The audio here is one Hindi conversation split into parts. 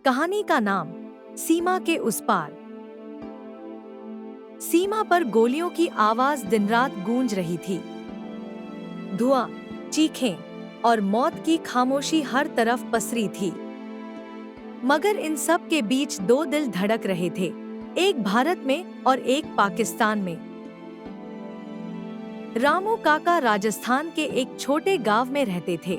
कहानी का नाम सीमा के उस पार। सीमा पर गोलियों की आवाज दिन रात गूंज रही थी। धुआं, चीखें और मौत की खामोशी हर तरफ पसरी थी। मगर इन सब के बीच दो दिल धड़क रहे थे, एक भारत में और एक पाकिस्तान में। रामू काका राजस्थान के एक छोटे गांव में रहते थे।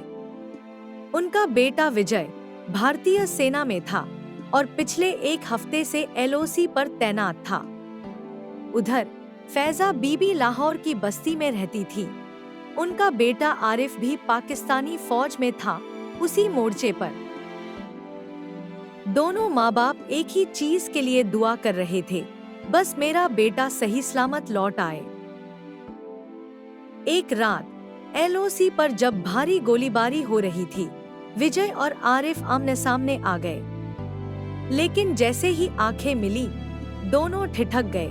उनका बेटा विजय भारतीय सेना में था और पिछले एक हफ्ते से एलओसी पर तैनात था। उधर फैजा बीबी लाहौर की बस्ती में रहती थी। उनका बेटा आरिफ भी पाकिस्तानी फौज में था, उसी मोर्चे पर। दोनों माँ बाप एक ही चीज के लिए दुआ कर रहे थे, बस मेरा बेटा सही सलामत लौट आए। एक रात एलओसी पर जब भारी गोलीबारी हो रही थी, विजय और आरिफ आमने सामने आ गए। लेकिन जैसे ही आंखें मिली, दोनों ठिठक गए।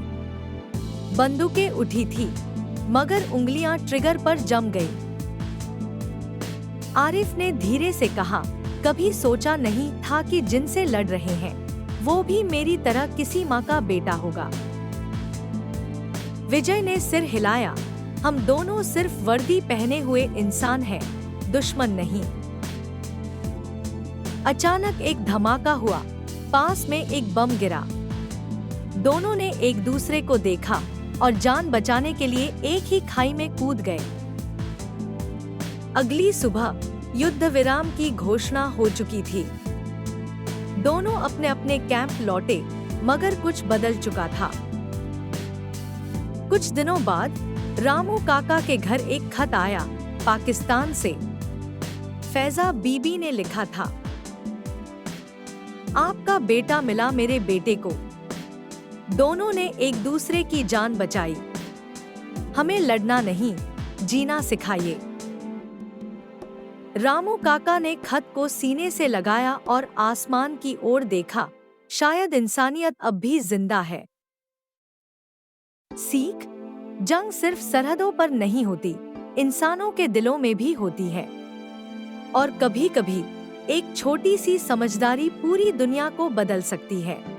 बंदूकें उठी थी, मगर उंगलियां ट्रिगर पर जम गई। आरिफ ने धीरे से कहा, कभी सोचा नहीं था कि जिनसे लड़ रहे हैं वो भी मेरी तरह किसी माँ का बेटा होगा। विजय ने सिर हिलाया, हम दोनों सिर्फ वर्दी पहने हुए इंसान हैं, दुश्मन नहीं। अचानक एक धमाका हुआ, पास में एक बम गिरा। दोनों ने एक दूसरे को देखा और जान बचाने के लिए एक ही खाई में कूद गए। अगली सुबह युद्ध विराम की घोषणा हो चुकी थी। दोनों अपने अपने कैंप लौटे, मगर कुछ बदल चुका था। कुछ दिनों बाद रामू काका के घर एक खत आया, पाकिस्तान से। फैजा बीबी ने लिखा था, आपका बेटा मिला मेरे बेटे को। दोनों ने एक दूसरे की जान बचाई। हमें लड़ना नहीं, जीना सिखाइए। रामू काका ने खत को सीने से लगाया और आसमान की ओर देखा, शायद इंसानियत अब भी जिंदा है। सीख, जंग सिर्फ सरहदों पर नहीं होती, इंसानों के दिलों में भी होती है। और कभी-कभी एक छोटी सी समझदारी पूरी दुनिया को बदल सकती है।